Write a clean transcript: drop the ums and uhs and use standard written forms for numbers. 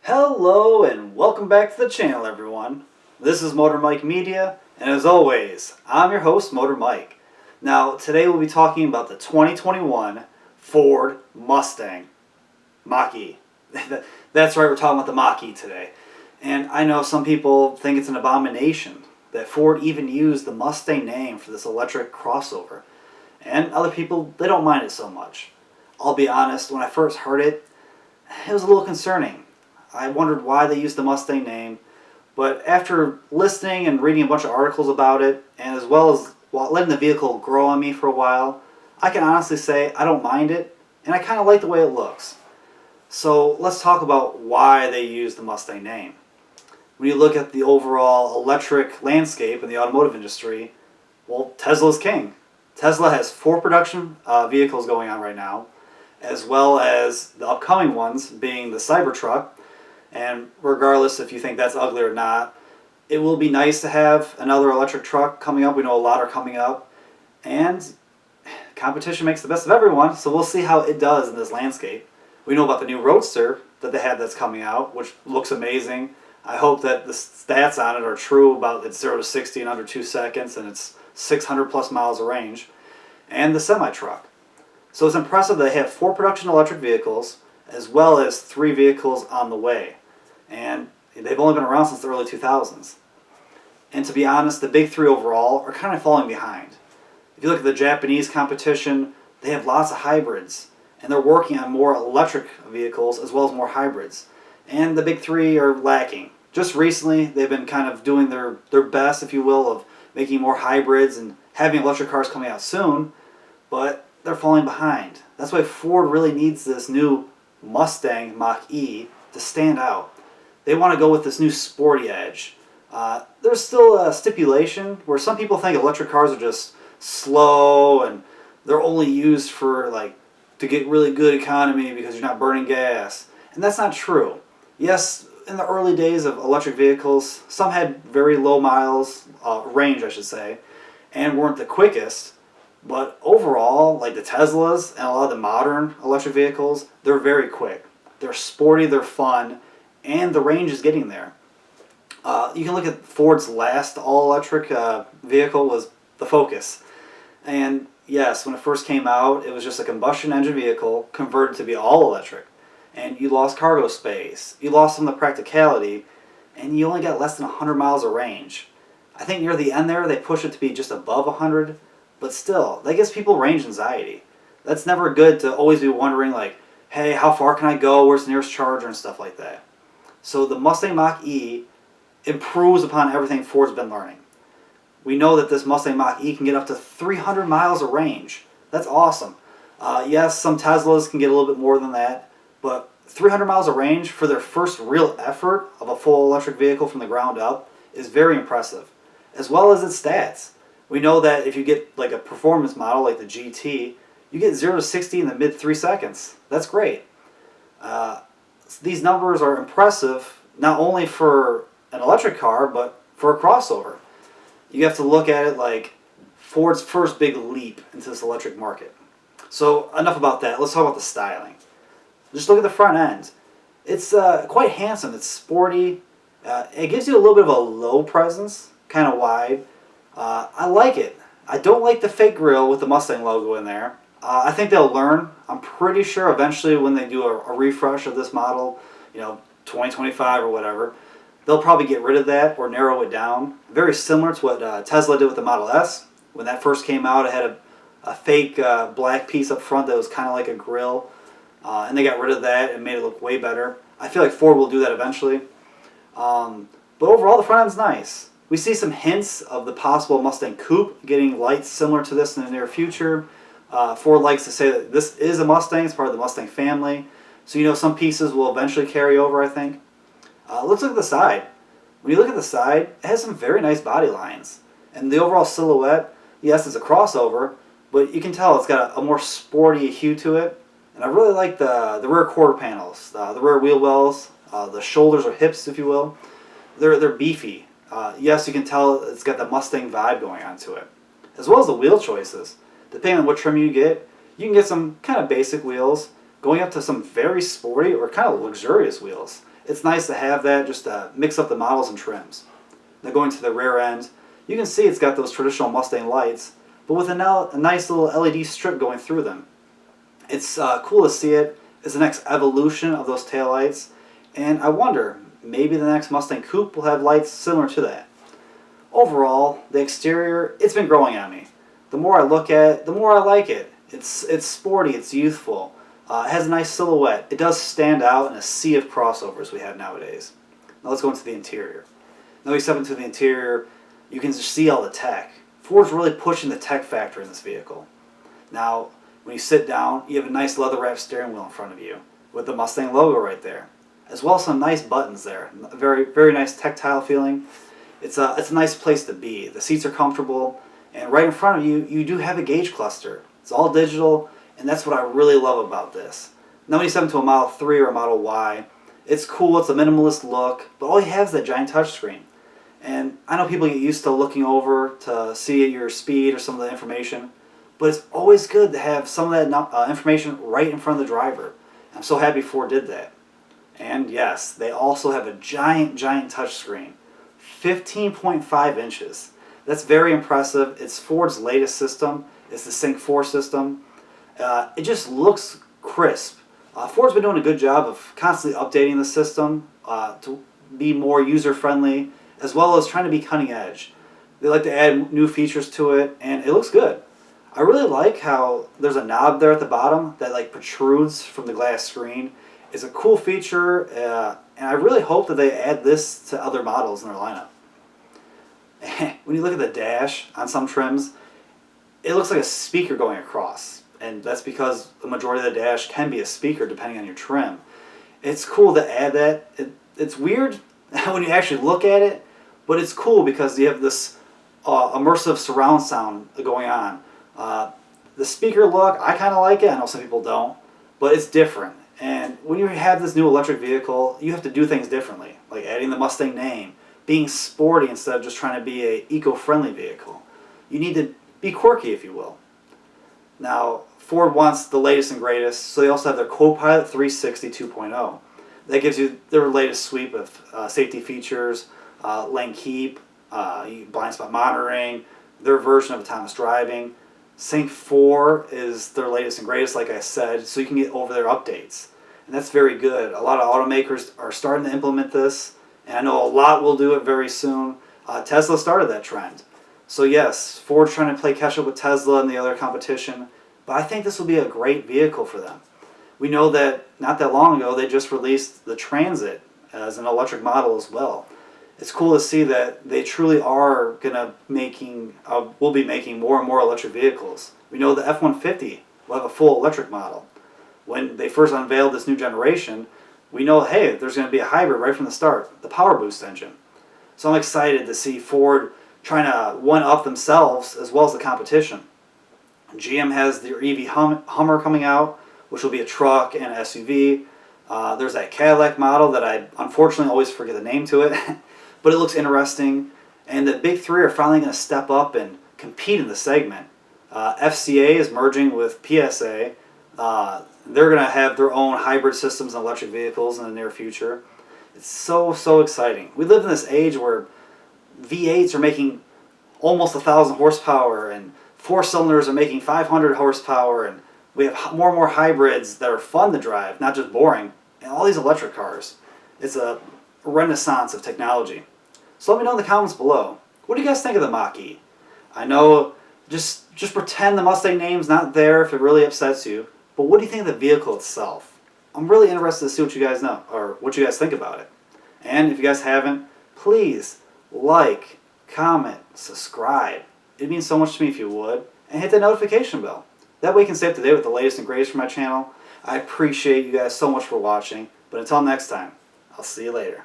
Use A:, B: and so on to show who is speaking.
A: Hello and welcome back to the channel, everyone. This is Motor Mike Media, and as always, I'm your host, Motor Mike. Now, today we'll be talking about the 2021 Ford Mustang Mach-E. That's right, we're talking about the Mach-E today. And I know some people think it's an abomination that Ford even used the Mustang name for this electric crossover. And other people, they don't mind it so much. I'll be honest, when I first heard it, it was a little concerning. I wondered why they used the Mustang name, but after listening and reading a bunch of articles about it, and as well as letting the vehicle grow on me for a while, I can honestly say I don't mind it, and I kind of like the way it looks. So let's talk about why they used the Mustang name. When you look at the overall electric landscape in the automotive industry, well, Tesla's king. Tesla has 4 production vehicles going on right now, as well as the upcoming ones being the Cybertruck. And regardless if you think that's ugly or not, it will be nice to have another electric truck coming up. We know a lot are coming up. And competition makes the best of everyone, so we'll see how it does in this landscape. We know about the new Roadster that they have that's coming out, which looks amazing. I hope that the stats on it are true about it's 0 to 60 in under 2 seconds and it's 600 plus miles of range. And the semi-truck. So it's impressive they have 4 production electric vehicles as well as 3 vehicles on the way. And they've only been around since the early 2000s. And to be honest, the big 3 overall are kind of falling behind. If you look at the Japanese competition, they have lots of hybrids. And they're working on more electric vehicles as well as more hybrids. And the big 3 are lacking. Just recently, they've been kind of doing their best, if you will, of making more hybrids and having electric cars coming out soon. But they're falling behind. That's why Ford really needs this new Mustang Mach-E to stand out. They want to go with this new sporty edge. There's still a stipulation where some people think electric cars are just slow and they're only used for to get really good economy because you're not burning gas. And that's not true. Yes, in the early days of electric vehicles, some had very low miles, range I should say, and weren't the quickest. But overall, like the Teslas and a lot of the modern electric vehicles, they're very quick. They're sporty, they're fun, and the range is getting there. You can look at Ford's last all-electric vehicle was the Focus. And yes, when it first came out, it was just a combustion engine vehicle converted to be all-electric. And you lost cargo space, you lost some of the practicality, and you only got less than 100 miles of range. I think near the end there, they pushed it to be just above 100, but still, that gives people range anxiety. That's never good to always be wondering hey, how far can I go, where's the nearest charger and stuff like that. So the Mustang Mach-E improves upon everything Ford's been learning. We know that this Mustang Mach-E can get up to 300 miles of range. That's awesome. Yes, some Teslas can get a little bit more than that, but 300 miles of range for their first real effort of a full electric vehicle from the ground up is very impressive, as well as its stats. We know that if you get a performance model like the GT, you get 0 to 60 in the mid 3 seconds. That's great. These numbers are impressive not only for an electric car, but for a crossover. You have to look at it like Ford's first big leap into this electric market. So enough about that. Let's talk about the styling. Just look at the front end. It's quite handsome. It's sporty. It gives you a little bit of a low presence, kind of wide. I like it. I don't like the fake grille with the Mustang logo in there. I think they'll learn. I'm pretty sure eventually when they do a refresh of this model, 2025 or whatever, they'll probably get rid of that or narrow it down. Very similar to what Tesla did with the Model S. When that first came out, it had a fake black piece up front that was kind of like a grille. And they got rid of that and made it look way better. I feel like Ford will do that eventually. But overall, the front end's nice. We see some hints of the possible Mustang Coupe getting lights similar to this in the near future. Ford likes to say that this is a Mustang. It's part of the Mustang family. So, some pieces will eventually carry over, I think. Let's look at the side. When you look at the side, it has some very nice body lines. And the overall silhouette, yes, it's a crossover, but you can tell it's got a more sporty hue to it. And I really like the rear quarter panels, the rear wheel wells, the shoulders or hips, if you will. They're beefy. Yes, you can tell it's got the Mustang vibe going on to it. As well as the wheel choices. Depending on what trim you get, You can get some kind of basic wheels going up to some very sporty or kind of luxurious wheels. It's nice to have that just to mix up the models and trims. Now going to the rear end, you can see it's got those traditional Mustang lights, but with a nice little LED strip going through them. It's cool to see it. It's the next evolution of those taillights, and I wonder, maybe the next Mustang Coupe will have lights similar to that. Overall, the exterior, it's been growing on me. The more I look at it, the more I like it. It's sporty, it's youthful, it has a nice silhouette. It does stand out in a sea of crossovers we have nowadays. Now let's go into the interior. Now we step into the interior, you can just see all the tech. Ford's really pushing the tech factor in this vehicle. Now, when you sit down, you have a nice leather-wrapped steering wheel in front of you with the Mustang logo right there, as well as some nice buttons there. A very, very nice tactile feeling. It's a nice place to be. The seats are comfortable, and right in front of you, you do have a gauge cluster. It's all digital, and that's what I really love about this. Now when you step into a Model 3 or a Model Y, it's cool, it's a minimalist look, but all you have is that giant touchscreen. And I know people get used to looking over to see your speed or some of the information, but it's always good to have some of that information right in front of the driver. I'm so happy Ford did that. And yes, they also have a giant touchscreen. 15.5 inches. That's very impressive. It's Ford's latest system. It's the Sync 4 system. It just looks crisp. Ford's been doing a good job of constantly updating the system to be more user-friendly, as well as trying to be cutting edge. They like to add new features to it, and it looks good. I really like how there's a knob there at the bottom that like protrudes from the glass screen. It's a cool feature, and I really hope that they add this to other models in their lineup. When you look at the dash on some trims, it looks like a speaker going across, and that's because the majority of the dash can be a speaker depending on your trim. It's cool to add that. It's weird when you actually look at it, but it's cool because you have this immersive surround sound going on. The speaker look, I kind of like it. I know some people don't, but it's different. And when you have this new electric vehicle, you have to do things differently, like adding the Mustang name, being sporty instead of just trying to be an eco-friendly vehicle. You need to be quirky, if you will. Now, Ford wants the latest and greatest, so they also have their Copilot 360 2.0. That gives you their latest sweep of safety features, lane keep, blind spot monitoring, their version of autonomous driving. Sync 4 is their latest and greatest, like I said, so you can get over their updates. And that's very good. A lot of automakers are starting to implement this, and I know a lot will do it very soon. Tesla started that trend. So yes, Ford's trying to play catch up with Tesla and the other competition, but I think this will be a great vehicle for them. We know that not that long ago they just released the Transit as an electric model as well. It's cool to see that they truly are will be making more and more electric vehicles. We know the F-150 will have a full electric model. When they first unveiled this new generation, we know, hey, there's going to be a hybrid right from the start, the Power Boost engine. So I'm excited to see Ford trying to one-up themselves as well as the competition. GM has their EV Hummer coming out, which will be a truck and an SUV. There's that Cadillac model that I unfortunately always forget the name to it, but it looks interesting. And the big three are finally going to step up and compete in the segment. FCA is merging with PSA. They're going to have their own hybrid systems and electric vehicles in the near future. It's so exciting. We live in this age where V8s are making almost 1,000 horsepower, and 4-cylinders are making 500 horsepower, and we have more and more hybrids that are fun to drive, not just boring, and all these electric cars. It's a renaissance of technology. So let me know in the comments below. What do you guys think of the Mach-E? I know, just pretend the Mustang name's not there if it really upsets you, but what do you think of the vehicle itself? I'm really interested to see what you guys know, or what you guys think about it. And if you guys haven't, please like, comment, subscribe. It means so much to me if you would. And hit that notification bell. That way you can stay up to date with the latest and greatest from my channel. I appreciate you guys so much for watching. But until next time, I'll see you later.